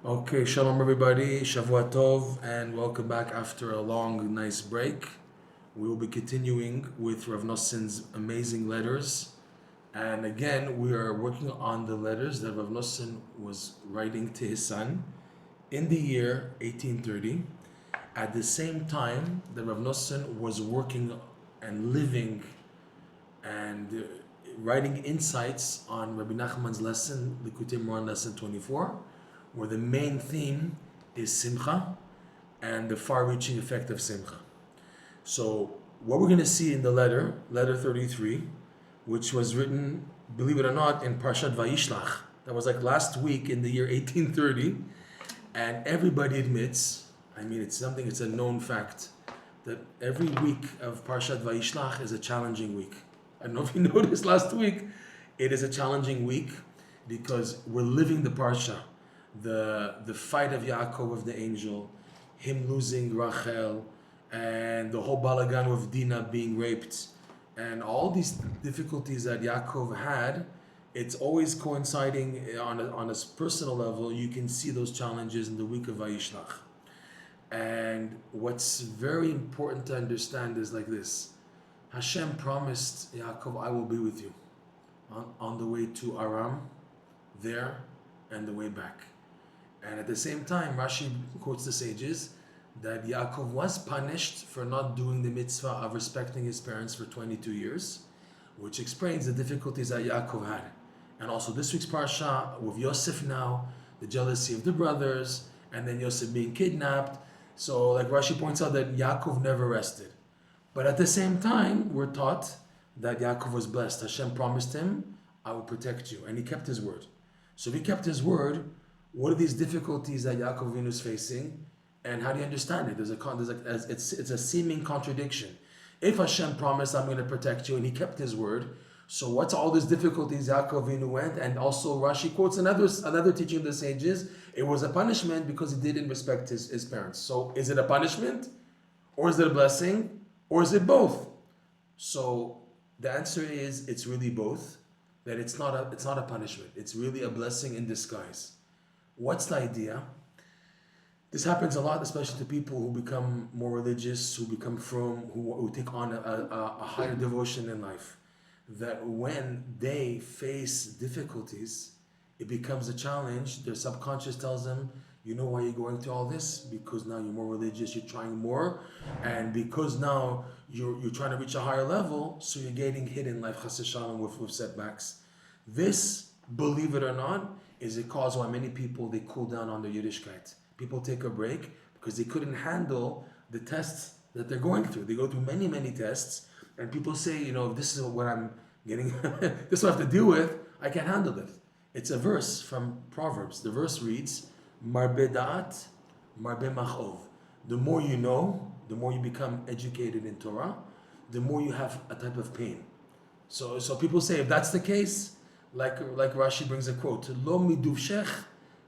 Okay, shalom everybody, Shavua Tov, and welcome back after a long, nice break. We will be continuing with Reb Noson's amazing letters. And again, we are working on the letters that Reb Noson was writing to his son in the year 1830, at the same time that Reb Noson was working and living and writing insights on Rabbi Nachman's lesson, Likutey Moharan lesson 24, where the main theme is simcha and the far-reaching effect of simcha. So what we're going to see in the letter 33, which was written, believe it or not, in Parshat Vayishlach. That was like last week in the year 1830, and everybody admits, it's a known fact, that every week of Parshat Vayishlach is a challenging week. I don't know if you noticed last week, it is a challenging week because we're living the Parsha. The fight of Yaakov with the angel, him losing Rachel, and the whole balagan of Dinah being raped, and all these difficulties that Yaakov had, it's always coinciding on a personal level. You can see those challenges in the week of Vayishlach. And what's very important to understand is like this. Hashem promised Yaakov, I will be with you on the way to Aram, there, and the way back. And at the same time, Rashi quotes the sages that Yaakov was punished for not doing the mitzvah of respecting his parents for 22 years, which explains the difficulties that Yaakov had. And also this week's parsha with Yosef now, the jealousy of the brothers, and then Yosef being kidnapped. So like Rashi points out that Yaakov never rested. But at the same time, we're taught that Yaakov was blessed. Hashem promised him, I will protect you. And he kept his word. So if he kept his word, what are these difficulties that Yaakov Avinu is facing? And how do you understand it? It's a seeming contradiction. If Hashem promised, I'm going to protect you, and he kept his word, so what's all these difficulties Yaakov Avinu went? And also Rashi quotes another teaching of the sages, it was a punishment because he didn't respect his parents. So is it a punishment? Or is it a blessing? Or is it both? So the answer is it's really both. That it's not a punishment. It's really a blessing in disguise. What's the idea? This happens a lot, especially to people who become more religious, who become frum, who take on a higher devotion in life. That when they face difficulties, it becomes a challenge. Their subconscious tells them, you know why you're going through all this? Because now you're more religious, you're trying more, and because now you're trying to reach a higher level, so you're getting hit in life, chas v'shalom, with setbacks. This, believe it or not, is a cause why many people, they cool down on their Yiddishkeit. People take a break because they couldn't handle the tests that they're going through. They go through many, many tests, and people say, if this is what I'm getting, this is what I have to deal with, I can't handle it. It's a verse from Proverbs. The verse reads, Marbe da'at, marbe machov. The more you know, the more you become educated in Torah, the more you have a type of pain. So people say, if that's the case, like Rashi brings a quote, Lo miduvshech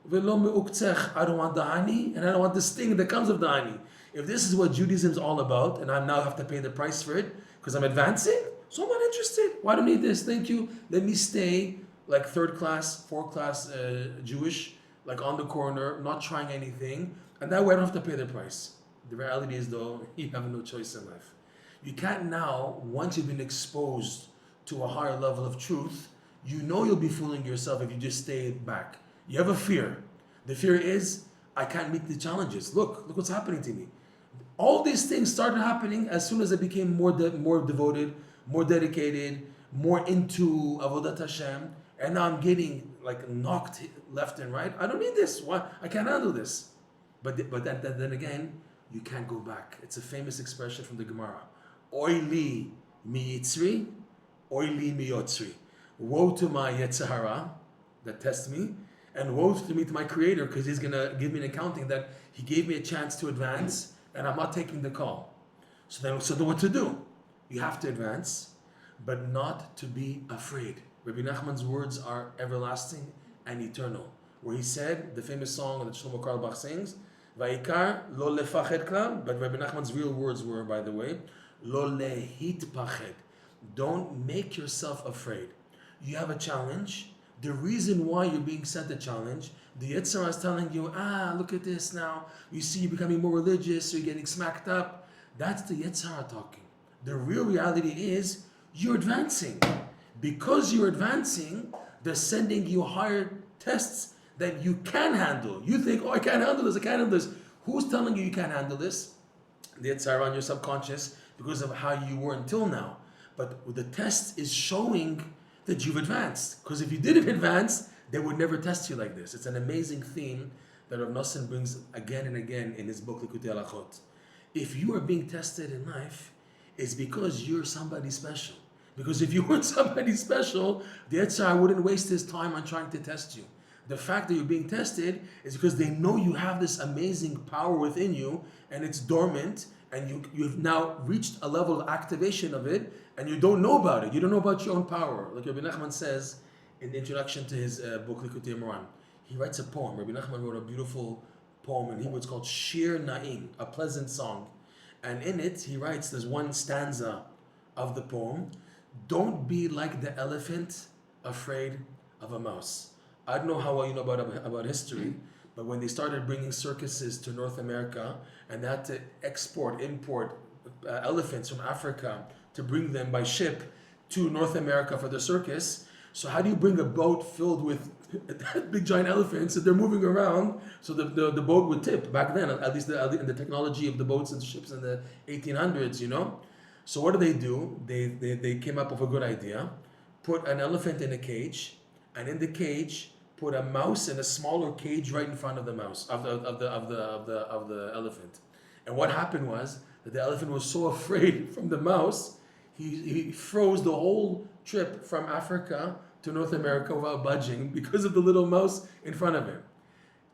velo meuktzech. I don't want the honey, and I don't want the sting that comes with the honey. If this is what Judaism is all about, and I now have to pay the price for it because I'm advancing, so I'm not interested. Why do I need this? Thank you. Let me stay like third class, fourth class Jewish, like on the corner, not trying anything, and that way I don't have to pay the price. The reality is, though, you have no choice in life. You can't now, once you've been exposed to a higher level of truth, you'll be fooling yourself if you just stay back. You have a fear. The fear is, I can't meet the challenges. Look what's happening to me. All these things started happening as soon as I became more devoted, more dedicated, more into Avodat Hashem, and now I'm getting like knocked left and right. I don't need this. Why? I can't handle this. But then again, you can't go back. It's a famous expression from the Gemara. Oy li mi yitzri, oy li mi yotzri. Woe to my Yetzirah that tests me, and woe to me, to my Creator, because He's going to give me an accounting that He gave me a chance to advance, and I'm not taking the call. So then what to do? You have to advance, but not to be afraid. Rabbi Nachman's words are everlasting and eternal. Where he said, the famous song that Shlomo Carlebach sings, Vayikar lo lefached klal, but Rabbi Nachman's real words were, by the way, lo lehitpached. Don't make yourself afraid. You have a challenge, The reason why you're being sent a challenge, the Yetzer Hara is telling you, look at this now. You see, you're becoming more religious, you're getting smacked up. That's the Yetzer Hara talking. The real reality is you're advancing. Because you're advancing, they're sending you higher tests that you can handle. You think, I can't handle this, I can't handle this. Who's telling you can't handle this? The Yetzer Hara on your subconscious because of how you were until now. But the test is showing that you've advanced. Because if you didn't advance, they would never test you like this. It's an amazing theme that Reb Noson brings again and again in his book Likutey Moharan. If you are being tested in life, it's because you're somebody special. Because if you weren't somebody special, the Yetzer Hara wouldn't waste his time on trying to test you. The fact that you're being tested is because they know you have this amazing power within you and it's dormant, and you've now reached a level of activation of it, and you don't know about it. You don't know about your own power. Like Rabbi Nachman says in the introduction to his book Likutey Moharan, he writes a poem. Rabbi Nachman wrote a beautiful poem in Hebrew. It's called Shir Na'im, a pleasant song. And in it, he writes, there's one stanza of the poem: don't be like the elephant afraid of a mouse. I don't know how well you know about history, but when they started bringing circuses to North America and they had to import elephants from Africa to bring them by ship to North America for the circus. So how do you bring a boat filled with big giant elephants that they're moving around so the boat would tip back then, at least in the technology of the boats and ships in the 1800s, you know? So what do? They came up with a good idea. Put an elephant in a cage, and in the cage put a mouse in a smaller cage right in front of the mouse of the elephant. And what happened was that the elephant was so afraid from the mouse, he froze the whole trip from Africa to North America without budging because of the little mouse in front of him.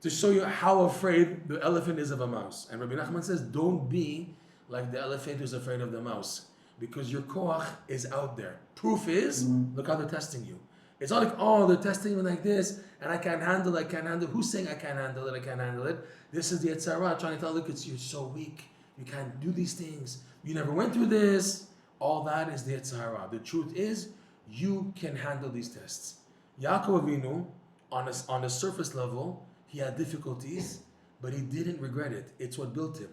To show you how afraid the elephant is of a mouse. And Rabbi Nachman says, don't be like the elephant who's afraid of the mouse, because your koach is out there. Proof is, look how they're testing you. It's not like, they're testing me like this, and I can't handle it. Who's saying I can't handle it? This is the Yetzer Hara trying to tell, look, you're so weak. You can't do these things. You never went through this. All that is the Yetzer Hara. The truth is, you can handle these tests. Yaakov Avinu, on a surface level, he had difficulties, but he didn't regret it. It's what built him.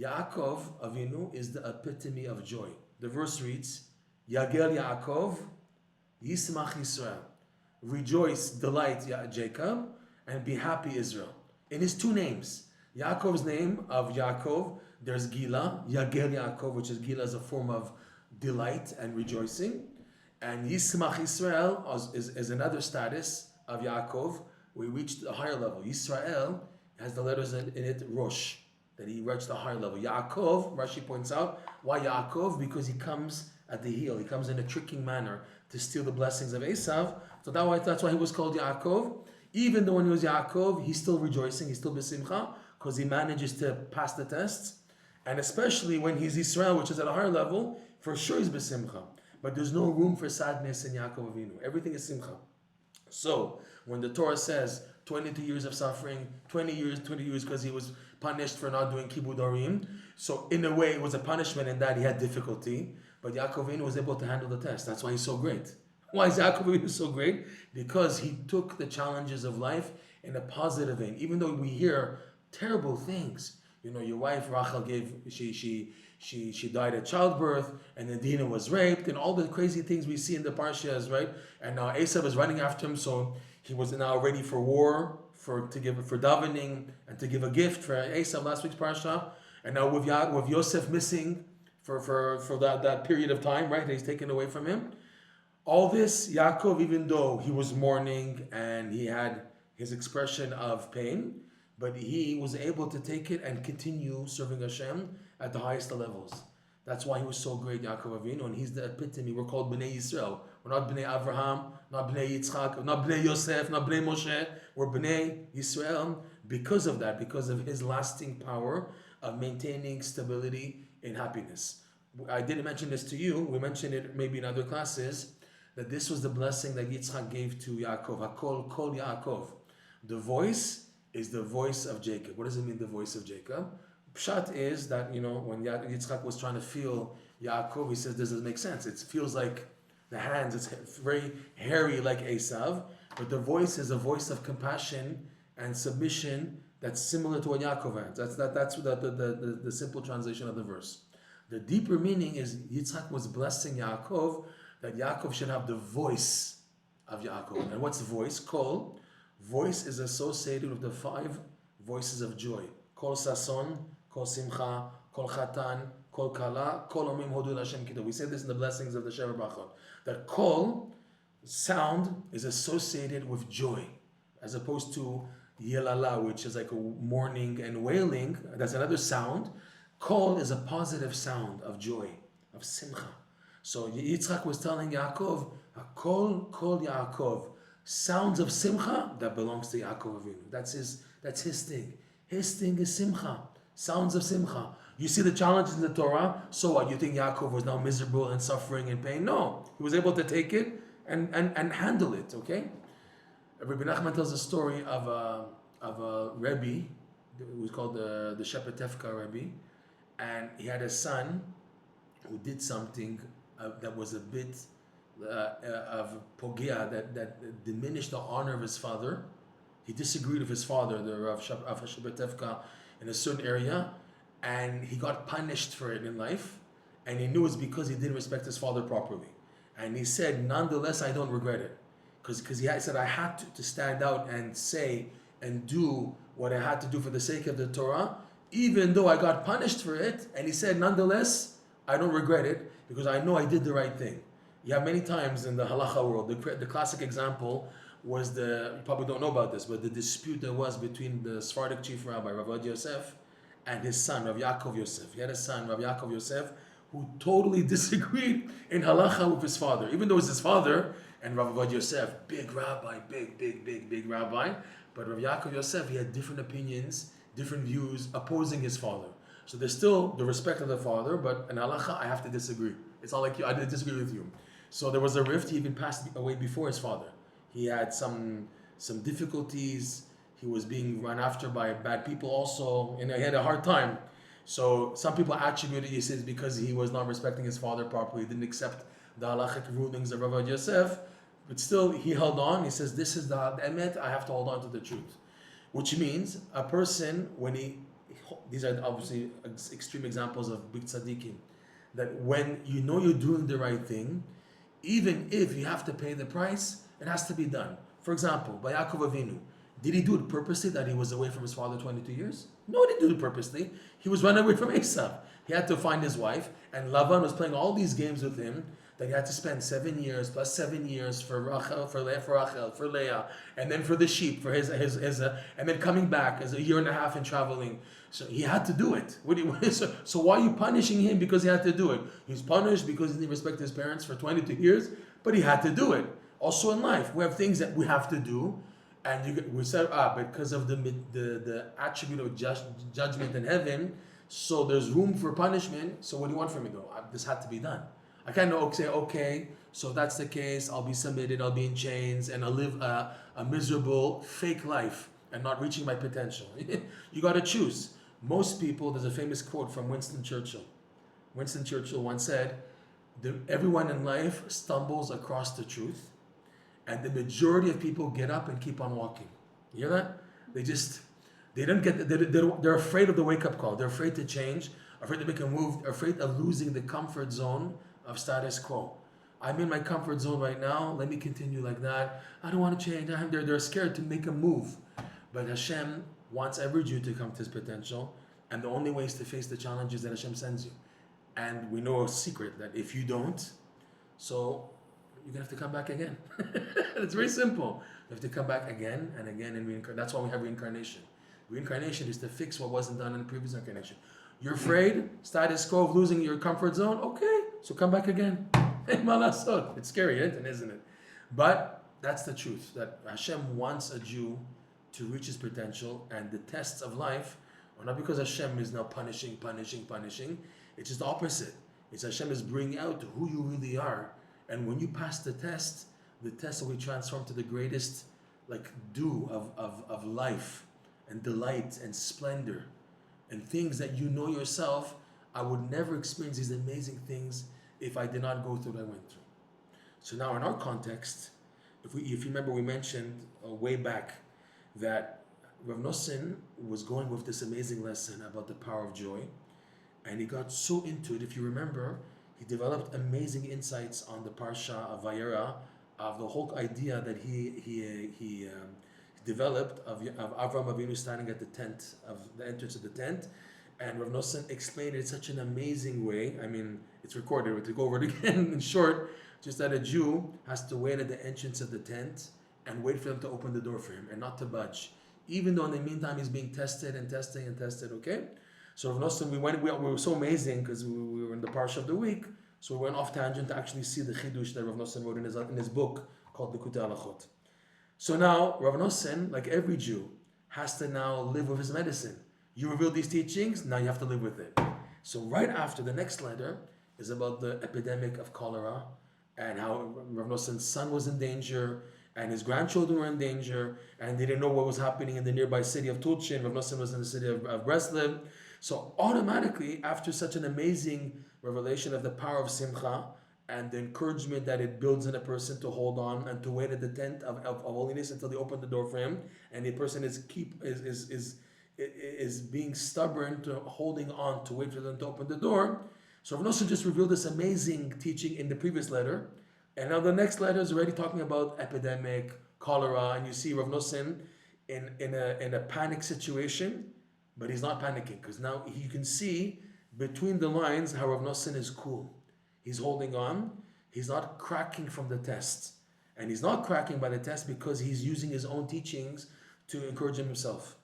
Yaakov Avinu is the epitome of joy. The verse reads, Yagel Yaakov, Yismach Yisrael. Rejoice, delight Jacob, and be happy Israel. In his two names, Yaakov's name of Yaakov, there's Gila, Yagel Yaakov, which is Gila as a form of delight and rejoicing. And Yismach Yisrael is another status of Yaakov. We reached a higher level. Yisrael has the letters in it, Rosh, that he reached a higher level. Yaakov, Rashi points out, why Yaakov? Because he comes at the heel. He comes in a tricking manner to steal the blessings of Esav. So that's why he was called Yaakov. Even though when he was Yaakov, he's still rejoicing, he's still besimcha, because he manages to pass the tests. And especially when he's Israel, which is at a higher level, for sure he's besimcha. But there's no room for sadness in Yaakov Avinu. Everything is simcha. So when the Torah says 22 years of suffering, 20 years because he was punished for not doing kibud arim. So in a way, it was a punishment in that he had difficulty. But Yaakov Avinu was able to handle the test. That's why he's so great. Why is Yaakov Avinu so great? Because he took the challenges of life in a positive vein. Even though we hear terrible things. You know, your wife Rachel she died at childbirth, and then Dinah was raped, and all the crazy things we see in the parshas, right? And now Esav is running after him, so he was now ready for war, for davening, and to give a gift for Esav, last week's parsha. And now with Yosef missing for that period of time, right? That he's taken away from him. All this, Yaakov, even though he was mourning and he had his expression of pain, but he was able to take it and continue serving Hashem at the highest levels. That's why he was so great, Yaakov Avinu, and he's the epitome. We're called Bnei Yisrael. We're not Bnei Avraham, not Bnei Yitzchak, not Bnei Yosef, not Bnei Moshe. We're Bnei Yisrael because of that, because of his lasting power of maintaining stability and happiness. I didn't mention this to you. We mentioned it maybe in other classes, that this was the blessing that Yitzchak gave to Yaakov. Hakol kol Yaakov. The voice is the voice of Jacob. What does it mean, the voice of Jacob? Pshat is that, when Yitzchak was trying to feel Yaakov, he says, this doesn't make sense. It feels like the hands, it's very hairy like Esav. but the voice is a voice of compassion and submission that's similar to what Yaakov had. That's the simple translation of the verse. The deeper meaning is Yitzchak was blessing Yaakov that Yaakov should have the voice of Yaakov. And what's voice? Kol. Voice is associated with the 5 voices of joy. Kol sason, kol simcha, kol chatan, kol kala, kol omim hodu l'Hashem kidduv. We say this in the blessings of the Sheva Brachot. That kol, sound, is associated with joy, as opposed to yelala, which is like a mourning and wailing. That's another sound. Kol is a positive sound of joy, of simcha. So Yitzchak was telling Yaakov, kol Yaakov, sounds of simcha that belongs to Yaakov Avinu. That's his thing. His thing is simcha, sounds of simcha. You see the challenges in the Torah. So what? You think Yaakov was now miserable and suffering and pain? No, he was able to take it and handle it. Okay. Rabbi Nachman tells a story of a Rebbe who was called the Shepetevka Rebbe, and he had a son who did something that was a bit of pogia, that diminished the honor of his father. He disagreed with his father, the Rav Shepetevka, in a certain area, and he got punished for it in life, and he knew it's because he didn't respect his father properly. And he said, nonetheless, I don't regret it. Because he said, I had to stand out and say and do what I had to do for the sake of the Torah, even though I got punished for it. And he said, nonetheless, I don't regret it, because I know I did the right thing. You have many times in the halacha world, the classic example was you probably don't know about this, but the dispute there was between the Sephardic chief rabbi, Rav Yosef, and his son, Rav Yaakov Yosef. He had a son, Rav Yaakov Yosef, who totally disagreed in halacha with his father, even though it was his father. And Rav Yosef, big rabbi, big rabbi, but Rav Yaakov Yosef, he had different opinions, different views, opposing his father. So there's still the respect of the father, but in halacha, I have to disagree. It's not like I didn't disagree with you. So there was a rift. He even passed away before his father. He had some difficulties. He was being run after by bad people also, and he had a hard time. So some people attributed it because he was not respecting his father properly, didn't accept the halachic rulings of Rav Yosef, but still he held on. He says, this is the emet, I have to hold on to the truth. Which means a person, these are obviously extreme examples of big tzaddikim, that when you know you're doing the right thing, even if you have to pay the price, it has to be done. For example, by Yaakov Avinu, did he do it purposely that he was away from his father 22 years? No, he didn't do it purposely. He was running away from Esav. He had to find his wife, and Lavan was playing all these games with him that he had to spend 7 years plus 7 years for Rachel, for Leah, and then for the sheep, for his and then coming back as a year and a half and traveling. So he had to do it. So why are you punishing him because he had to do it? He's punished because he didn't respect his parents for 22 years, but he had to do it. Also in life, we have things that we have to do, and we said, because of the attribute of judgment in heaven, so there's room for punishment. So what do you want from me though? This had to be done. I can't say, okay, so that's the case, I'll be submitted, I'll be in chains, and I'll live a miserable, fake life and not reaching my potential. You got to choose. Most people, there's a famous quote from Winston Churchill. Winston Churchill once said, everyone in life stumbles across the truth, and the majority of people get up and keep on walking. You hear that? They don't get, they're afraid of the wake-up call. They're afraid to change, afraid to make a move, afraid of losing the comfort zone of status quo. I'm in my comfort zone right now. Let me continue like that. I don't want to change. They're scared to make a move. But Hashem wants every Jew to come to his potential, and the only way is to face the challenges that Hashem sends you. And we know a secret that if you don't, so you're gonna have to come back again. It's very simple. You have to come back again and again and reincarnate. That's why we have reincarnation. Reincarnation is to fix what wasn't done in the previous incarnation. You're afraid, status quo, of losing your comfort zone? Okay, so come back again. It's scary, isn't it? But that's the truth, that Hashem wants a Jew to reach his potential, and the tests of life are not because Hashem is now punishing. It's just the opposite. It's Hashem is bringing out who you really are. And when you pass the test will be transformed to the greatest dew of life and delight and splendor and things that you know yourself. I would never experience these amazing things if I did not go through what I went through. So now in our context, if you remember, we mentioned way back that Reb Noson was going with this amazing lesson about the power of joy, and he got so into it. If you remember, he developed amazing insights on the Parsha of Vayera, of the whole idea that he developed of Avram Avinu standing at the tent, of the entrance of the tent, and Rav Noson explained it in such an amazing way. I mean, it's recorded, but to go over it again in short, just that a Jew has to wait at the entrance of the tent and wait for them to open the door for him and not to budge, even though in the meantime he's being tested and testing and tested. Okay, so Rav Noson, we were so amazing because we were in the Parsha of the week, so we went off tangent to actually see the chidush that Rav Noson wrote in his book called Likutey Moharan. So now Rav Noson, like every Jew, has to now live with his medicine. You reveal these teachings, now you have to live with it. So right after, the next letter is about the epidemic of cholera and how Rav Noson's son was in danger and his grandchildren were in danger and they didn't know what was happening in the nearby city of Tulchin. Rav Noson was in the city of Breslov. So automatically, after such an amazing revelation of the power of simcha and the encouragement that it builds in a person to hold on and to wait at the tent of holiness until they open the door for him, and the person is being stubborn to holding on to wait for them to open the door. So Rav Noson just revealed this amazing teaching in the previous letter, and now the next letter is already talking about epidemic, cholera, and you see Rav Noson in a panic situation, but he's not panicking because now you can see between the lines how Rav Noson is cool. He's holding on. He's not cracking from the test, and he's not cracking by the test because he's using his own teachings to encourage himself.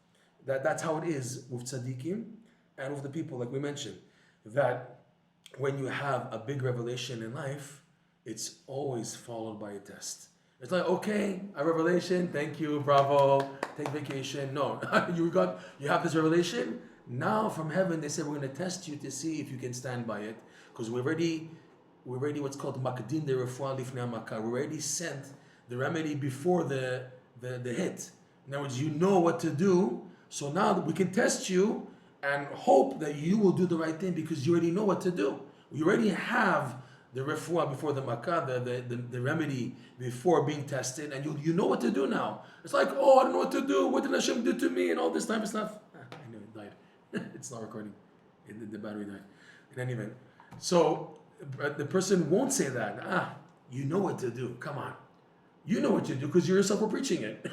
That's how it is with tzaddikim and with the people, like we mentioned, that when you have a big revelation in life, it's always followed by a test. It's like, okay, a revelation, thank you, bravo, take vacation. No, you have this revelation. Now from heaven, they said, we're going to test you to see if you can stand by it, because we're already what's called makdin de refuah lifnei hamaka. We already sent the remedy before the hit. In other words, you know what to do. So now we can test you and hope that you will do the right thing because you already know what to do. You already have the refuah before the makkah, the remedy before being tested, and you know what to do now. It's like, oh, I don't know what to do. What did Hashem do to me? And all this type of stuff. I know it died. It's not recording. The battery died. In any event. So the person won't say that. You know what to do. Come on. You know what to do because you yourself were preaching it.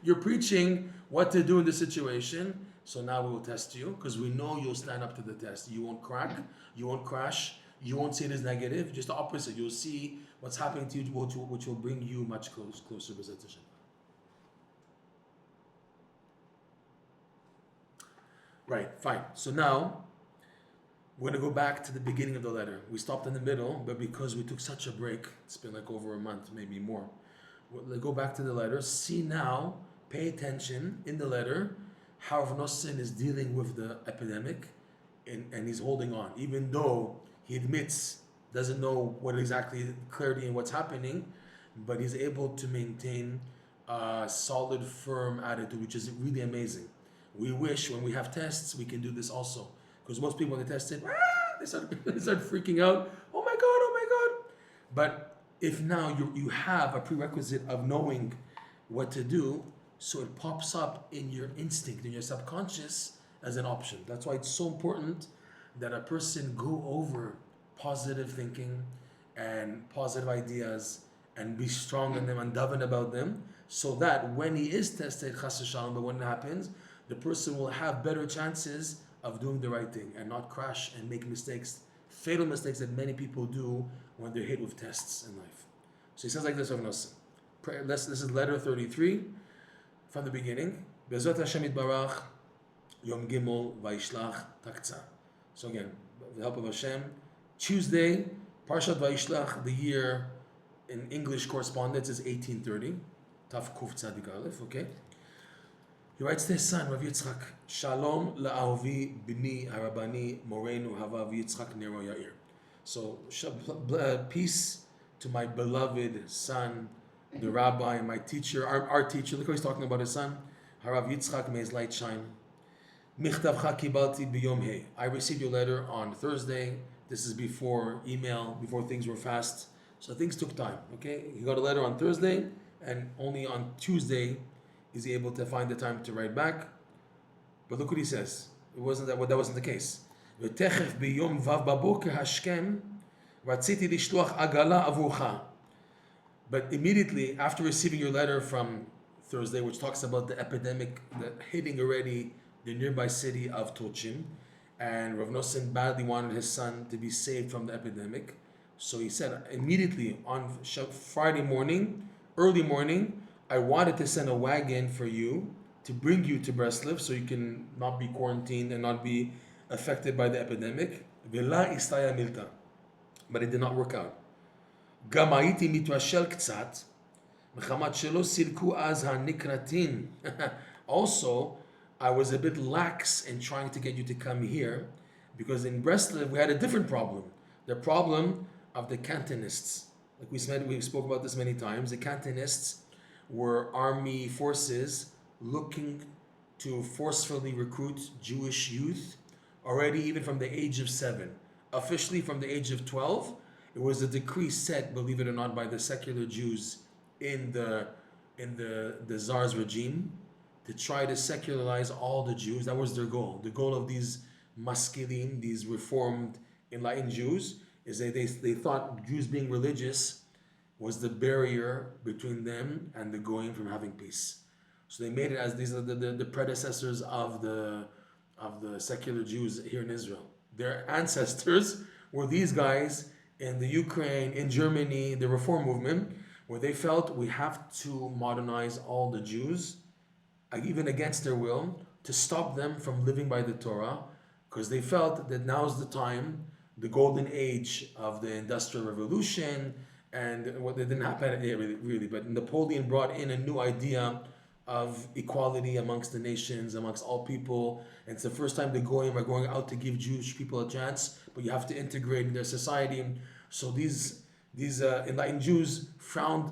You're preaching what to do in the situation. So now we will test you because we know you'll stand up to the test. You won't crack. You won't crash. You won't see it as negative. Just the opposite. You'll see what's happening to you, which will bring you much closer to Hashem. Right. Fine. So now we're going to go back to the beginning of the letter. We stopped in the middle, but because we took such a break, it's been like over a month, maybe more. We'll go back to the letter. See now, pay attention in the letter, how Rav Noson is dealing with the epidemic, and he's holding on. Even though he admits, doesn't know what exactly clarity and what's happening, but he's able to maintain a solid, firm attitude, which is really amazing. We wish when we have tests, we can do this also. Because most people, when they test it, they start freaking out. Oh my God. But if now you have a prerequisite of knowing what to do, so it pops up in your instinct, in your subconscious as an option. That's why it's so important that a person go over positive thinking and positive ideas and be strong in them and daven about them, so that when he is tested, chas v'shalom, but when it happens, the person will have better chances of doing the right thing and not crash and make mistakes, fatal mistakes that many people do when they're hit with tests in life. So he says like this, Rav Noson. This is letter 33 from the beginning. Be'ezrat Hashem yitbarach, Yom Gimel Vayishlach Taktzah. So again, with the help of Hashem, Tuesday, Parshat Vayishlach, the year in English correspondence is 1830. Taf Kuf Tzadik Aleph, okay? He writes to his son, Rav Yitzchak, Shalom la'ahovi b'ni harabani morenu havav Yitzchak Nero Yair. So, peace to my beloved son, the rabbi, my teacher, our teacher. Look how he's talking about his son. Harav Yitzchak, may his light shine. Michtavcha kibalti b'yom hei. I received your letter on Thursday. This is before email, before things were fast. So things took time, okay? He got a letter on Thursday, and only on Tuesday is he able to find the time to write back. But look what he says. It wasn't that wasn't the case. ותכף ביום ו' בבוקר השכם רציתי לשלוח עגלה עבורך. But immediately after receiving your letter from Thursday, which talks about the epidemic that hitting already the nearby city of Tulchin, and Reb Noson badly wanted his son to be saved from the epidemic, so he said immediately on Friday morning, early morning, I wanted to send a wagon for you to bring you to Breslov so you can not be quarantined and not be affected by the epidemic. But it did not work out. גם הייתי מתרשל קצת, מחמת שלא סילקו אז הנקרתים. Also, I was a bit lax in trying to get you to come here, because in Breslov we had a different problem. The problem of the cantonists. Like we spoke about this many times. The cantonists were army forces looking to forcefully recruit Jewish youth, already even from the age of 7. Officially from the age of 12, it was a decree set, believe it or not, by the secular Jews in the Tsar's regime to try to secularize all the Jews. That was their goal. The goal of these maskilim, these reformed, enlightened Jews, is they thought Jews being religious was the barrier between them and the goyim from having peace. So they made it as these are the predecessors of the secular Jews here in Israel. Their ancestors were these guys in the Ukraine, in Germany, the Reform movement, where they felt we have to modernize all the Jews, even against their will, to stop them from living by the Torah, because they felt that now's the time, the golden age of the Industrial Revolution, and what didn't happen really, but Napoleon brought in a new idea of equality amongst the nations, amongst all people. And it's the first time the Goyim are going out to give Jewish people a chance, but you have to integrate in their society. So these enlightened Jews found,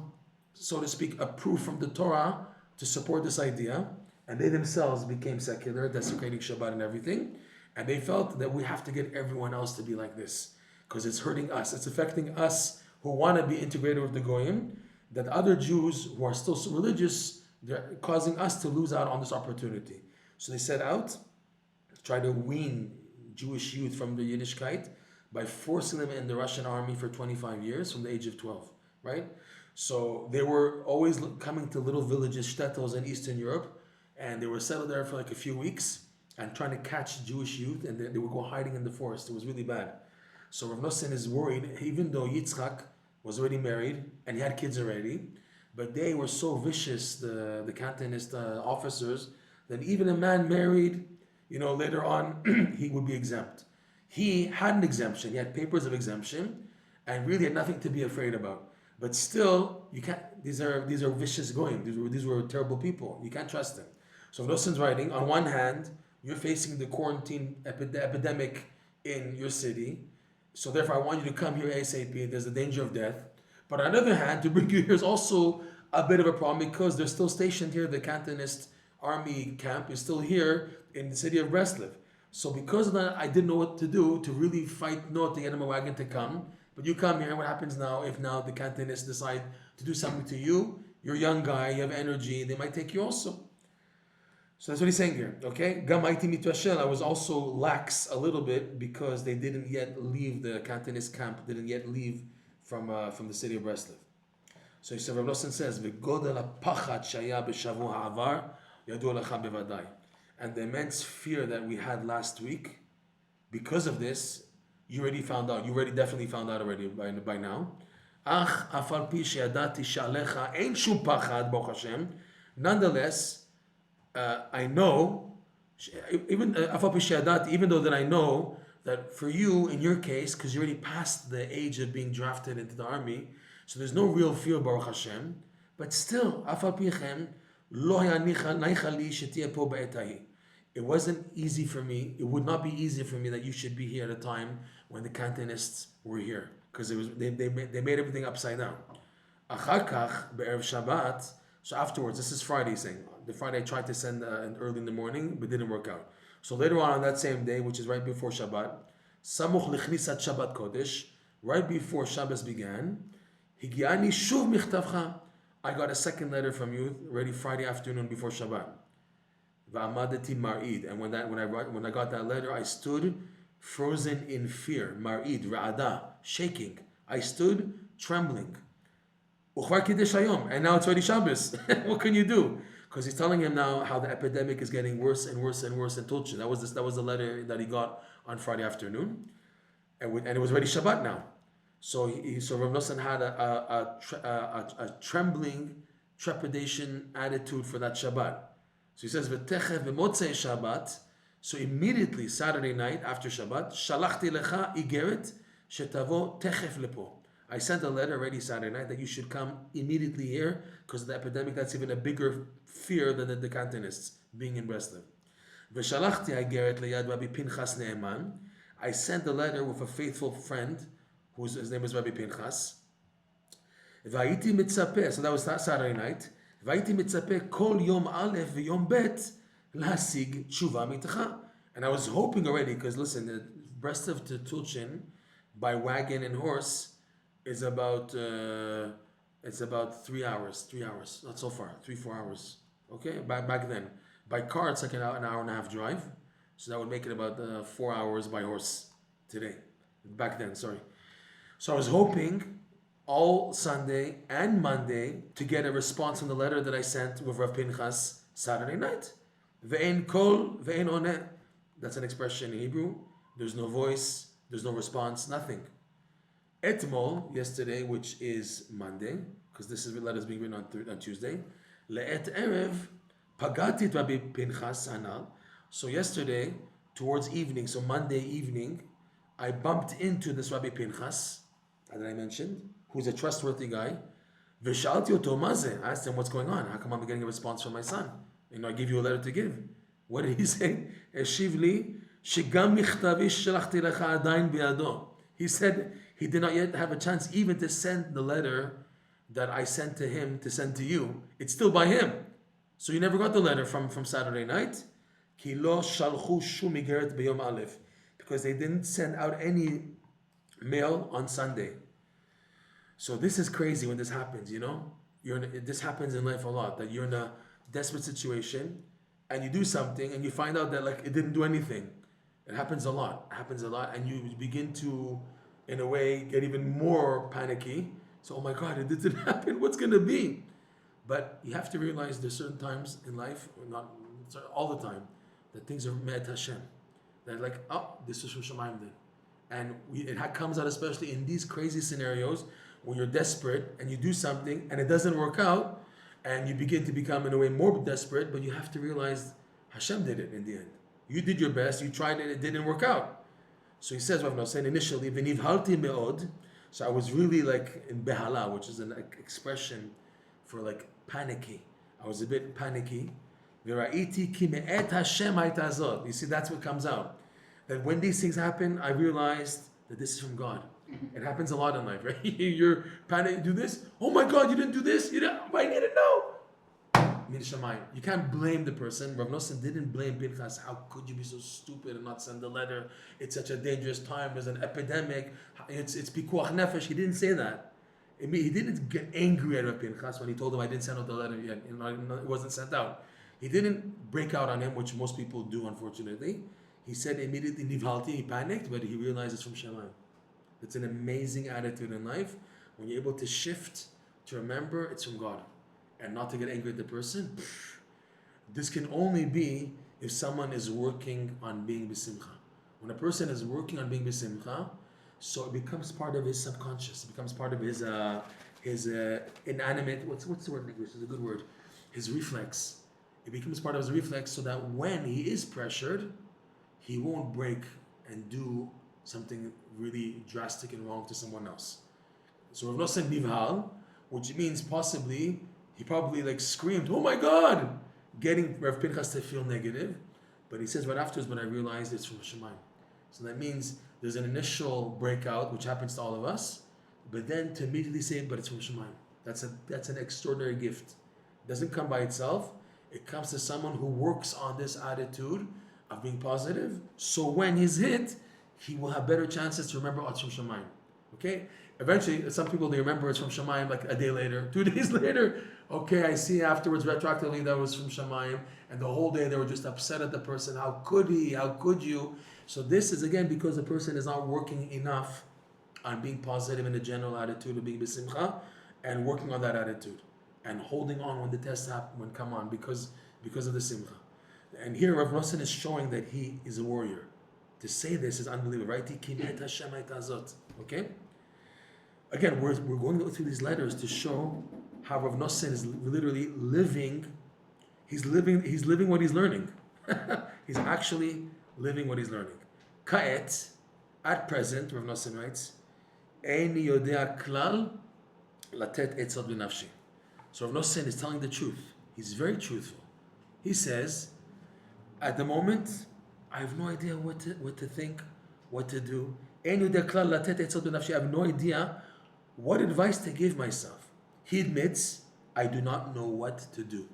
so to speak, a proof from the Torah to support this idea, and they themselves became secular, desecrating Shabbat and everything. And they felt that we have to get everyone else to be like this, because it's hurting us. It's affecting us who want to be integrated with the Goyim, that other Jews who are still so religious, they're causing us to lose out on this opportunity. So they set out to try to wean Jewish youth from the Yiddishkeit by forcing them in the Russian army for 25 years from the age of 12, right? So they were always coming to little villages, shtetls in Eastern Europe, and they were settled there for like a few weeks and trying to catch Jewish youth, and they would go hiding in the forest. It was really bad. So Reb Noson is worried, even though Yitzchak was already married and he had kids already, but they were so vicious, the cantonist officers, that even a man married, later on, he would be exempt. He had an exemption. He had papers of exemption, and really had nothing to be afraid about. But still, you can't. These are vicious goyim. These were terrible people. You can't trust them. So Noson's writing. On one hand, you're facing the quarantine epidemic in your city, so therefore I want you to come here ASAP. There's a danger of death. But on the other hand, to bring you here is also a bit of a problem, because they're still stationed here. The cantonist army camp is still here in the city of Breslov. So because of that, I didn't know what to do to really fight no to get him a wagon to come. But you come here, and what happens now if now the cantonists decide to do something to you? You're a young guy, you have energy, they might take you also. So that's what he's saying here, okay? Gam haiti mitrashel, I was also lax a little bit because they didn't yet leave, the cantonist camp didn't yet leave from the city of Breslov. So he said, Reb Noson says, "V'godel ha'pachad shaya b'shavua ha'avar yadu lecha bevadai." And the immense fear that we had last week, because of this, you already found out. You already definitely found out already by now. Ach afal pi sheyadati she'alecha ein shum pachad Baruch Hashem. Nonetheless, I know, even afal pi sheyadati, even though that I know that for you, in your case, because you're already past the age of being drafted into the army, so there's no real fear, Baruch Hashem. But still, afal pichem lo naicha li shetiya po ba'etahi. It wasn't easy for me. It would not be easy for me that you should be here at a time when the cantonists were here, because they made everything upside down. Achar kach be'erev Shabbat. So afterwards, this is Friday saying. The Friday I tried to send early in the morning, but didn't work out. So later on that same day, which is right before Shabbat, samuch lichnisat Shabbat Kodesh, right before Shabbos began, higiani shuv michtavcha. I got a second letter from you already Friday afternoon before Shabbat. Va'amadati mar'id. And when I got that letter, I stood frozen in fear. Mar'id, ra'ada, shaking. I stood trembling. And now it's already Shabbos. What can you do? Because he's telling him now how the epidemic is getting worse and worse and worse in Tulchin. That was the letter that he got on Friday afternoon, and it was already Shabbat now. So so Reb Noson had a trembling, trepidation attitude for that Shabbat. So he says, "V'techev v'motzei Shabbat." So immediately Saturday night after Shabbat, "Shalachti lecha igeret shetavo techef lepo." I sent a letter already Saturday night that you should come immediately here because of the epidemic. That's even a bigger fear than the cantonists being in Breslov. V'shalachti igeret leyad Rabbi Pinchas Ne'eman. I sent a letter with a faithful friend, his name is Rabbi Pinchas. V'ayiti mitzapeh. So that was that Saturday night. V'ayiti mitzapeh kol yom aleph v'yom bet lahasig tshuva mitecha. And I was hoping already, because listen, Breslov to Tulchin by wagon and horse is about 3 hours. 3 hours, not so far, 3-4 hours. Okay, back then. By car it's like an hour and a half drive, so that would make it about 4 hours by horse today. Back then, sorry. So I was hoping all Sunday and Monday to get a response from the letter that I sent with Rav Pinchas Saturday night. Ve'en kol, ve'en oneh. That's an expression in Hebrew. There's no voice, there's no response, nothing. Etmol, yesterday, which is Monday, because this is the letter being written on Tuesday. Le'et erev, pagati Rabbi Pinchas anal. So yesterday, towards evening, so Monday evening, I bumped into this Rabbi Pinchas, that I mentioned, who's a trustworthy guy. V'shalti oto mazeh. I asked him, what's going on? How come I'm getting a response from my son? I give you a letter to give. What did he say? Eshiv li, shegam michtavi shalachti lecha adayin biyado. He said he did not yet have a chance even to send the letter that I sent to him to send to you. It's still by him. So you never got the letter from Saturday night. Ki lo shalchu shum igeret b'yom aleph. Because they didn't send out any mail on Sunday. So this is crazy when this happens, this happens in life a lot, that you're in a desperate situation and you do something and you find out that it didn't do anything. It happens a lot. And you begin to, in a way, get even more panicky. So, oh my God, it didn't happen. What's going to be? But you have to realize there's certain times in life, not all the time, that things are me'et Hashem. That this is from Shemaim then. And it comes out especially in these crazy scenarios when you're desperate and you do something and it doesn't work out and you begin to become in a way more desperate, but you have to realize Hashem did it in the end. You did your best, you tried it didn't work out. So he says, Rav Noson, initially, v'nivhalti me'od. So I was really in behala, which is an expression for panicky. I was a bit panicky. V'ra'iti ki me'et Hashem ha'itazot. You see, that's what comes out. That when these things happen, I realized that this is from God. It happens a lot in life, right? You're panicked, do this. Oh my God, you didn't do this. I need to know. You can't blame the person. Reb Noson didn't blame Pinchas. How could you be so stupid and not send the letter? It's such a dangerous time. There's an epidemic. It's pikuach nefesh. He didn't say that. He didn't get angry at Reb Pinchas when he told him I didn't send out the letter yet. It wasn't sent out. He didn't break out on him, which most people do, unfortunately. He said immediately, nivhalti, he panicked, but he realized it's from Shemaim. It's an amazing attitude in life when you're able to shift, to remember it's from God, and not to get angry at the person. This can only be if someone is working on being b'simcha. When a person is working on being b'simcha, so it becomes part of his subconscious. It becomes part of his inanimate. What's the word in English? It's a good word. His reflex. It becomes part of his reflex, so that when he is pressured, he won't break and do something really drastic and wrong to someone else. So Rav Noson nivhal, which means he probably screamed, oh my God, getting Rav Pinchas to feel negative. But he says right afterwards, but I realized it's from Shemaim. So that means there's an initial breakout, which happens to all of us, but then to immediately say, but it's from Shemaim. That's an extraordinary gift. It doesn't come by itself. It comes to someone who works on this attitude of being positive. So when he's hit, he will have better chances to remember it's from Shemaim. Okay? Eventually, some people, they remember it's from Shamayim like a day later, 2 days later. Okay, I see afterwards, retroactively, that was from Shamayim. And the whole day they were just upset at the person. How could he? How could you? So this is, again, because the person is not working enough on being positive in a general attitude of being besimcha, and working on that attitude. And holding on when the tests happen, when come on, because of the simcha. And here Reb Noson is showing that he is a warrior. To say this is unbelievable, right? Okay? Again, we're going to go through these letters to show how Reb Noson is literally living. He's living what he's learning. He's actually living what he's learning. Ka'et, at present, Reb Noson writes, Eini yodea klal latet etzot b'nafshi. So Reb Noson is telling the truth. He's very truthful. He says, at the moment, I have no idea what to think, what to do. Eini yodea klal latet etzot b'nafshi. I have no idea what advice to give myself. He admits, I do not know what to do.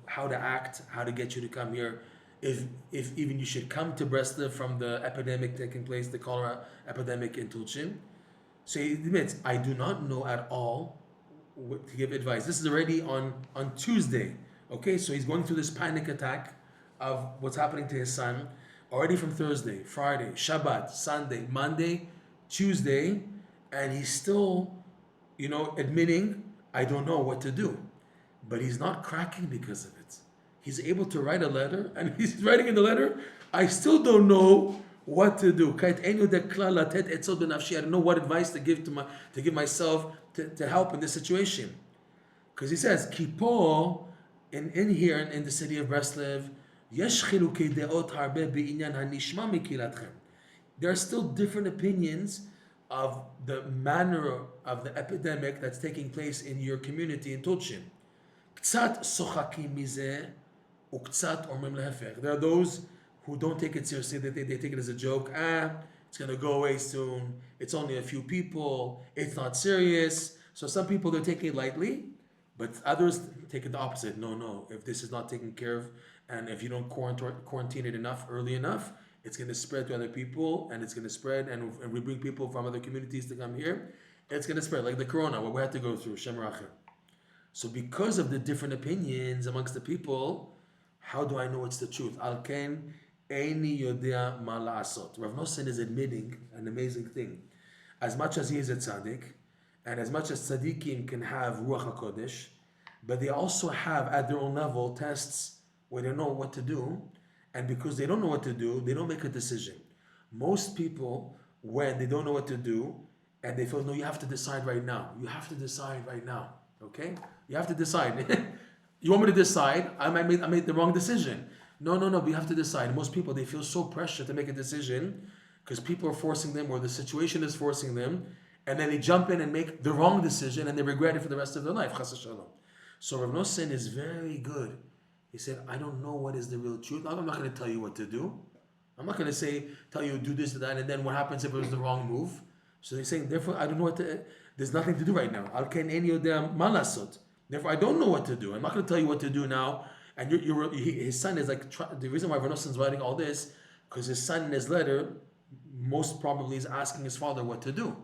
How to act, how to get you to come here. If even you should come to Breslov from the epidemic taking place, the cholera epidemic in Tulchin. So he admits, I do not know at all what to give advice. This is already on Tuesday. Okay, so he's going through this panic attack of what's happening to his son already from Thursday, Friday, Shabbat, Sunday, Monday, Tuesday, and he's still, admitting, I don't know what to do. But he's not cracking because of it. He's able to write a letter, and he's writing in the letter, I still don't know what to do. I don't know what advice to give myself to help in this situation. Because he says, Kipo, in here, in the city of Breslov, there are still different opinions of the manner of the epidemic that's taking place in your community in Tulchin. There are those who don't take it seriously, they take it as a joke. It's going to go away soon. It's only a few people. It's not serious. So some people, they're taking it lightly, but others take it the opposite. No. If this is not taken care of, and if you don't quarantine it early enough, it's going to spread to other people, and it's going to spread, and we bring people from other communities to come here. It's going to spread, like the corona, what we had to go through, Shem Rachel. So because of the different opinions amongst the people, how do I know it's the truth? Al-Ken Eini Yodea Ma La'asot. Rav Noson is admitting an amazing thing. As much as he is a tzaddik, and as much as tzaddikim can have Ruach HaKodesh, but they also have, at their own level, tests where they know what to do, and because they don't know what to do, they don't make a decision. Most people, when they don't know what to do, and they feel, no, you have to decide right now. You have to decide right now. Okay? You have to decide. You want me to decide? I made the wrong decision. No, but you have to decide. Most people, they feel so pressured to make a decision because people are forcing them, or the situation is forcing them, and then they jump in and make the wrong decision, and they regret it for the rest of their life. Chas v'shalom. So Reb Noson is very good. He said, I don't know what is the real truth. I'm not going to tell you what to do. I'm not going to tell you do this or that, and then what happens if it was the wrong move. So he's saying, therefore, I don't know there's nothing to do right now. Therefore, I don't know what to do. I'm not going to tell you what to do now. And his son is like, the reason why Reb Noson is writing all this, because his son in his letter, most probably is asking his father what to do.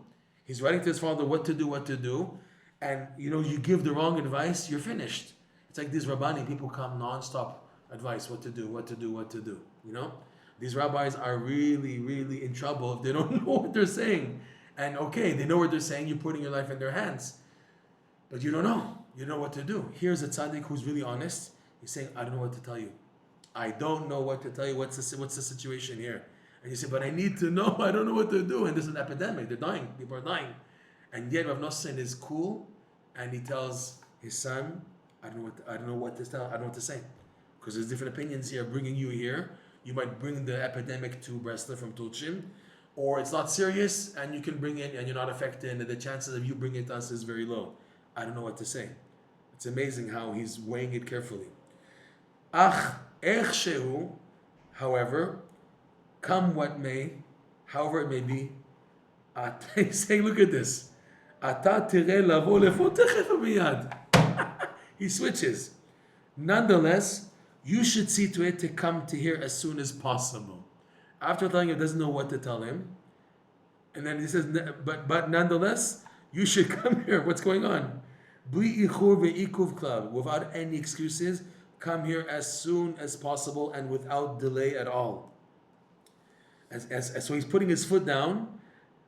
He's writing to his father what to do. And, you give the wrong advice, you're finished. It's like these Rabbani, people come non-stop advice, what to do. These rabbis are really, really in trouble if they don't know what they're saying. And okay, they know what they're saying, you're putting your life in their hands. But you don't know. You don't know what to do. Here's a tzaddik who's really honest. He's saying, I don't know what to tell you. I don't know what to tell you. What's the situation here? And you say, but I need to know. I don't know what to do. And there's an epidemic. They're dying. People are dying. And yet Reb Noson is cool, and he tells his son, I don't know what to tell. I don't know what to say. Because there's different opinions here bringing you here. You might bring the epidemic to Breslov from Tulchin, or it's not serious and you can bring it and you're not affected, and the chances of you bringing it to us is very low. I don't know what to say. It's amazing how he's weighing it carefully. Ach ech shehu, however, come what may, however it may be, he's saying, look at this. Ata tireh lavo lefo techef miyad. He switches. Nonetheless, you should see to it to come to here as soon as possible. After telling him he doesn't know what to tell him, And then he says, but nonetheless, you should come here. What's going on? Bli ichur ve'ikuv klal, without any excuses, come here as soon as possible and without delay at all. So he's putting his foot down.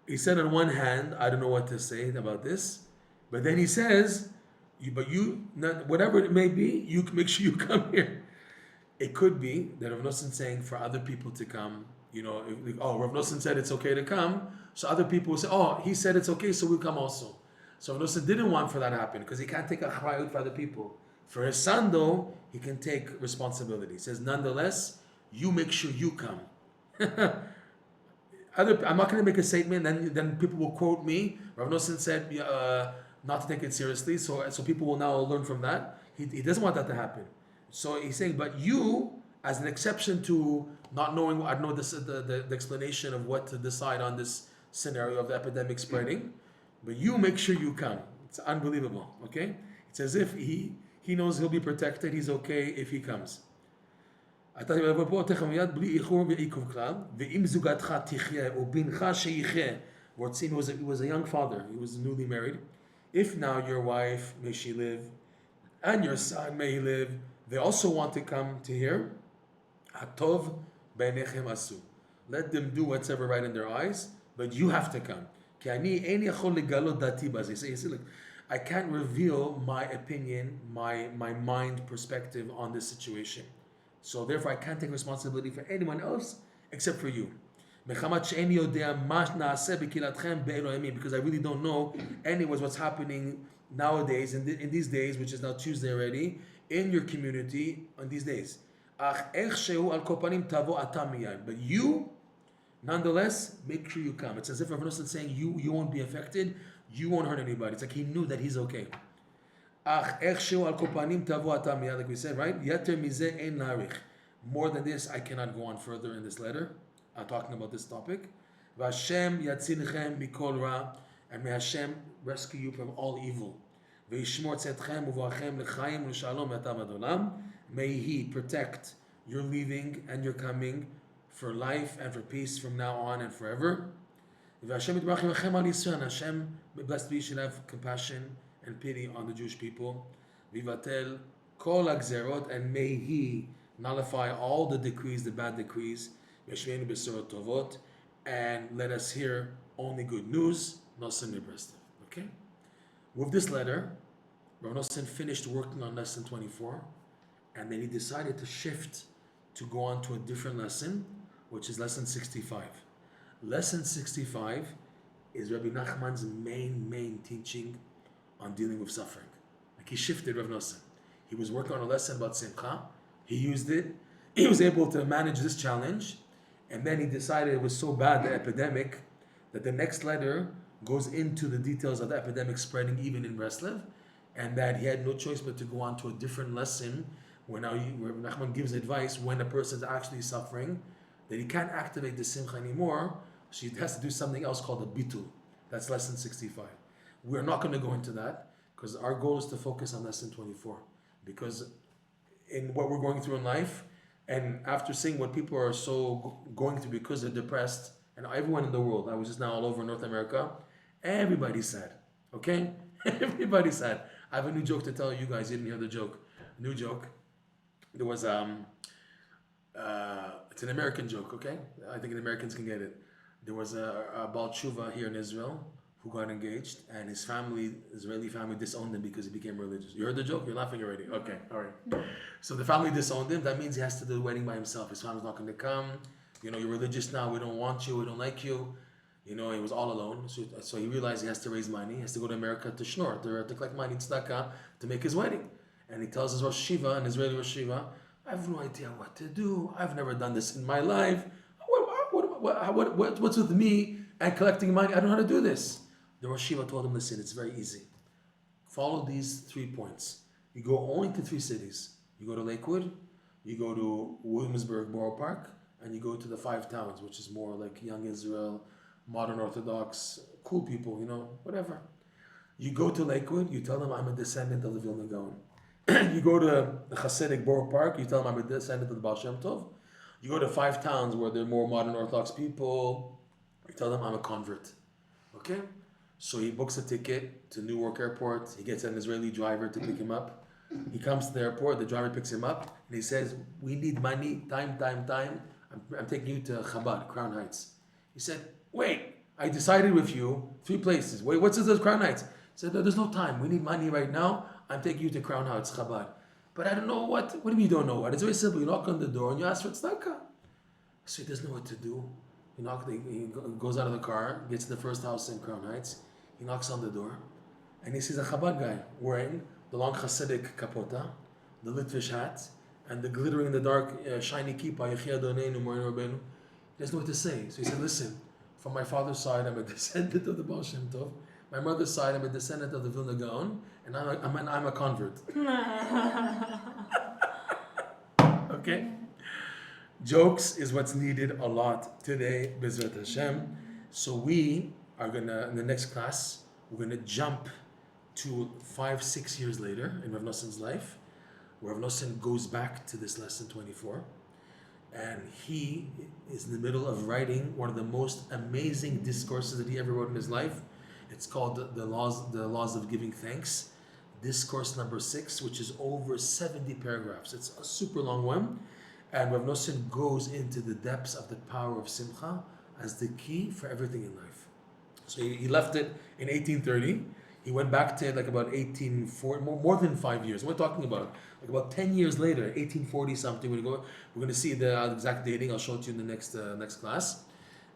He said on one hand, I don't know what to say about this, but then he says, whatever it may be, you make sure you come here. It could be that Reb Noson saying for other people to come, Reb Noson said it's okay to come, so other people will say, oh, he said it's okay, so we'll come also. So Reb Noson didn't want for that to happen because he can't take a achrayut for other people. For his son, though, he can take responsibility. He says, nonetheless, you make sure you come. I'm not going to make a statement, then people will quote me. Reb Noson said not to take it seriously, so people will now learn from that. He doesn't want that to happen. So he's saying, but you, as an exception to not knowing, I don't know the explanation of what to decide on this scenario of the epidemic spreading, but you make sure you come. It's unbelievable, okay? It's as if he knows he'll be protected, he's okay if he comes. He was a young father, he was newly married. If now your wife, may she live, and your son, may he live, they also want to come to here. Hatov beinechem asu. Let them do whatever right in their eyes, but you have to come. He says, look, I can't reveal my opinion, my mind perspective on this situation. So therefore I can't take responsibility for anyone else except for you. Because I really don't know anyways what's happening nowadays, in these days, which is now Tuesday already, in your community on these days. But you, nonetheless, make sure you come. It's as if Reb Noson is saying you won't be affected, you won't hurt anybody. It's like he knew that he's okay. Like we said, right? More than this, I cannot go on further in this letter. Talking about this topic. And may Hashem rescue you from all evil. May He protect your leaving and your coming for life and for peace from now on and forever. Hashem, blessed be, should have compassion and pity on the Jewish people. Vivatel kol hagzerot, and may He nullify all the decrees, the bad decrees. And let us hear only good news. Noson Breslov. Okay? With this letter, Reb Noson finished working on lesson 24, and then he decided to shift to go on to a different lesson, which is lesson 65. Lesson 65 is Rabbi Nachman's main teaching on dealing with suffering. Like he shifted Reb Noson. He was working on a lesson about simcha. He used it. He was able to manage this challenge. And then he decided it was so bad, the epidemic, that the next letter goes into the details of the epidemic spreading even in Breslov, and that he had no choice but to go on to a different lesson where Nachman gives advice when a person is actually suffering, that he can't activate the simcha anymore, so he has to do something else called a bitul. That's lesson 65. We're not going to go into that, because our goal is to focus on lesson 24. Because in what we're going through in life, and after seeing what people are so going through because they're depressed, and everyone in the world, I was just now all over North America, everybody's sad, okay? Everybody's sad. I have a new joke to tell you guys. You didn't hear the joke. New joke. There was, it's an American joke, okay? I think the Americans can get it. There was a Baal Tshuva here in Israel who got engaged, and his family, Israeli family, disowned him because he became religious. You heard the joke? You're laughing already. Okay, all right. So the family disowned him. That means he has to do the wedding by himself. His family's not going to come. You're religious now. We don't want you. We don't like you. He was all alone. So he realized he has to raise money. He has to go to America to shnor, to collect money, tzedakah, to make his wedding. And he tells his Rosh Shiva, an Israeli Rosh Shiva, I have no idea what to do. I've never done this in my life. What's with me and collecting money? I don't know how to do this. The Rosh Shiva told him, listen, it's very easy. Follow these 3 points. You go only to 3 cities. You go to Lakewood, you go to Williamsburg Borough Park, and you go to the 5 towns, which is more like Young Israel, modern Orthodox, cool people, whatever. You go to Lakewood, you tell them I'm a descendant of the Vilna Gaon. You go to the Hasidic Borough Park, you tell them I'm a descendant of the Baal Shem Tov. You go to 5 towns where they're more modern Orthodox people, you tell them I'm a convert. Okay? So he books a ticket to Newark Airport. He gets an Israeli driver to pick him up. He comes to the airport, the driver picks him up, and he says, we need money, time. I'm taking you to Chabad, Crown Heights. He said, wait, I decided with you 3 places. Wait, what's this Crown Heights? He said, no, there's no time. We need money right now. I'm taking you to Crown Heights, Chabad. But I don't know what do you mean you don't know what? It's very simple. You knock on the door and you ask for tzedakah. So he doesn't know what to do. He goes out of the car, gets to the first house in Crown Heights. He knocks on the door, and he sees a Chabad guy wearing the long Hasidic kapota, the Litvish hat, and the glittering in the dark shiny kippah. He doesn't know what to say. So he said, listen, from my father's side, I'm a descendant of the Baal Shem Tov. My mother's side, I'm a descendant of the Vilna Gaon, and I'm a convert. Okay? Jokes is what's needed a lot today, B'ezrat Hashem. So we are gonna, in the next class, we're gonna jump to 5-6 years later in Reb Noson's life, where Reb Noson goes back to this lesson 24, and he is in the middle of writing one of the most amazing discourses that he ever wrote in his life. It's called the laws of giving thanks, discourse number 6, which is over 70 paragraphs. It's a super long one, and Reb Noson goes into the depths of the power of simcha as the key for everything in life. So he left it in 1830. He went back to it like about 1840, more than 5 years. We're talking about like about 10 years later, 1840 something. We're going to see the exact dating. I'll show it to you in the next class,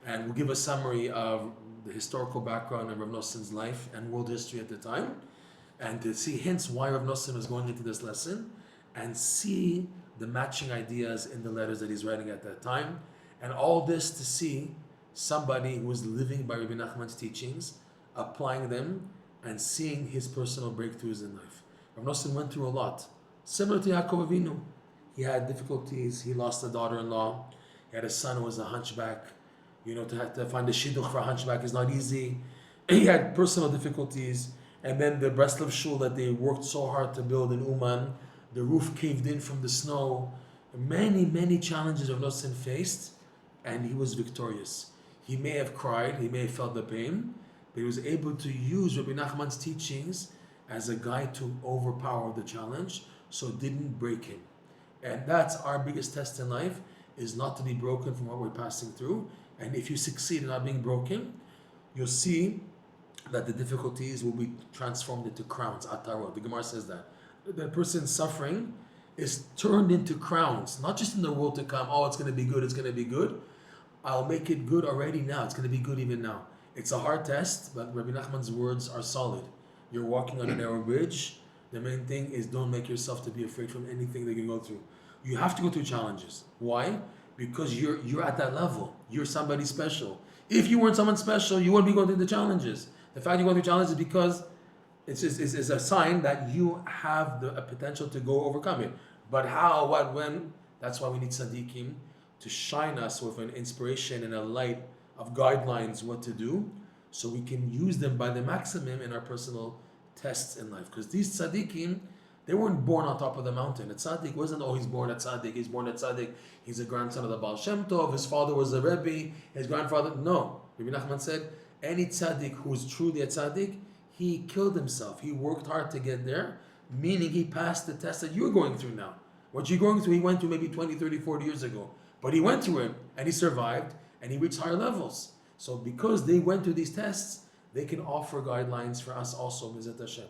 and we'll give a summary of the historical background of Reb Noson's life and world history at the time, and to see hints why Reb Noson was going into this lesson, and see the matching ideas in the letters that he's writing at that time, and all this to see somebody who was living by Rabbi Nachman's teachings, applying them, and seeing his personal breakthroughs in life. Reb Noson went through a lot. Similar to Yaakov Avinu. He had difficulties. He lost a daughter-in-law. He had a son who was a hunchback. To find a shidduch for a hunchback is not easy. He had personal difficulties. And then the Breslov shul that they worked so hard to build in Uman, the roof caved in from the snow. Many challenges Reb Noson faced, and he was victorious. He may have cried, he may have felt the pain, but he was able to use Rabbi Nachman's teachings as a guide to overpower the challenge, so it didn't break him. And that's our biggest test in life, is not to be broken from what we're passing through. And if you succeed in not being broken, you'll see that the difficulties will be transformed into crowns, atarot. The Gemara says that. The person's suffering is turned into crowns, not just in the world to come. Oh, it's going to be good. I'll make it good already now. It's going to be good even now. It's a hard test, but Rabbi Nachman's words are solid. You're walking on a narrow bridge. The main thing is don't make yourself to be afraid from anything that you can go through. You have to go through challenges. Why? Because you're at that level. You're somebody special. If you weren't someone special, you wouldn't be going through the challenges. The fact you're going through challenges is because it's a sign that you have a potential to go overcome it. But how, what, when? That's why we need tzaddikim to shine us with an inspiration and a light of guidelines what to do, so we can use them by the maximum in our personal tests in life. Because these tzaddikim, they weren't born on top of the mountain. A tzaddik wasn't, he's born a tzaddik, he's a grandson of the Baal Shem Tov, his father was a Rebbe, his grandfather. No. Rabbi Nachman said, any tzaddik who is truly a tzaddik, he killed himself. He worked hard to get there, meaning he passed the test that you're going through now. What you're going through, he went through maybe 20, 30, 40 years ago. But he went through it, and he survived, and he reached higher levels. So because they went through these tests, they can offer guidelines for us also, Mizat Hashem.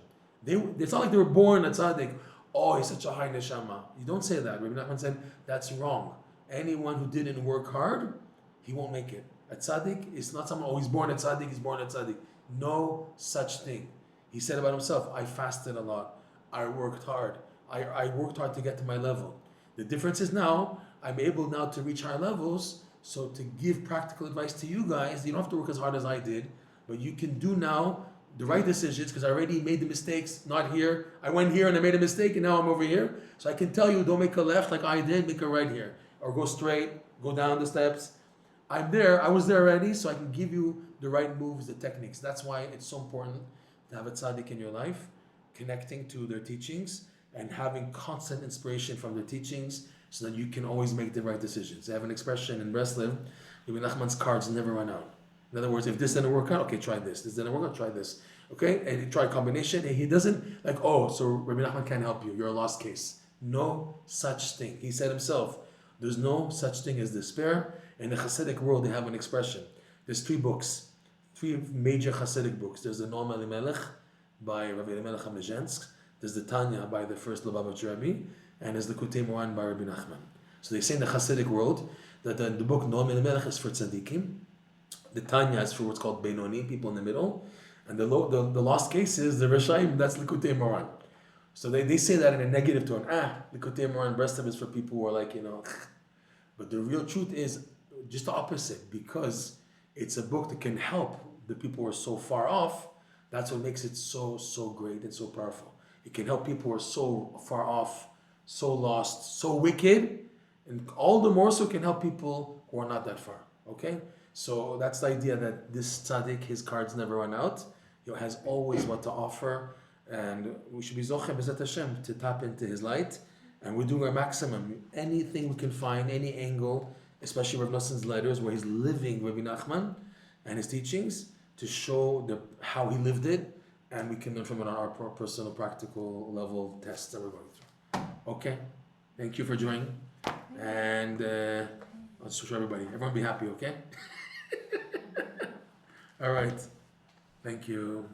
It's not like they were born a tzaddik. Oh, he's such a high neshama. You don't say that. Rabbi Nachman said, that's wrong. Anyone who didn't work hard, he won't make it. A tzaddik is not someone, he's born a tzaddik. No such thing. He said about himself, I fasted a lot. I worked hard. I worked hard to get to my level. The difference is now, I'm able now to reach higher levels, so to give practical advice to you guys, you don't have to work as hard as I did, but you can do now the right decisions, because I already made the mistakes, not here. I went here and I made a mistake, and now I'm over here. So I can tell you, don't make a left like I did, make a right here. Or go straight, go down the steps. I was there already, so I can give you the right moves, the techniques. That's why it's so important to have a tzaddik in your life, connecting to their teachings, and having constant inspiration from their teachings, so that you can always make the right decisions. They have an expression in Breslov, Rabbi Nachman's cards never run out. In other words, if this didn't work out, okay, try this. This didn't work out, try this. Okay, and he tried combination, and he doesn't like, oh, so Rabbi Nachman can't help you. You're a lost case. No such thing. He said himself, there's no such thing as despair. In the Hasidic world, they have an expression. There's three books, three major Hasidic books. There's the Noam Elimelech by Rabbi Elimelech HaMezhensk. There's the Tanya by the first Lubavitch Rebbe, and there's the Likutey Moharan by Rabbi Nachman. So they say in the Hasidic world that the book Noam Elimelech is for tzaddikim. The Tanya is for what's called Benoni, people in the middle. And the lost cases, the Reshaim, that's Likutey Moharan. So they say that in a negative tone. Likutey Moharan, Breslov is for people who are like, But the real truth is just the opposite, because it's a book that can help the people who are so far off. That's what makes it so great and so powerful. It can help people who are so far off, so lost, so wicked, and all the more so can help people who are not that far. Okay? So that's the idea that this tzaddik, his cards never run out. He has always what to offer, and we should be zoche b'zat Hashem to tap into his light. And we're doing our maximum. Anything we can find, any angle, especially Reb Noson's letters, where he's living Rabbi Nachman and his teachings, to show how he lived it, and we can learn from it on our personal, practical level tests that we're going through. Okay? Thank you for joining. And I'll just wish everybody. Everyone be happy, okay? All right. Thank you.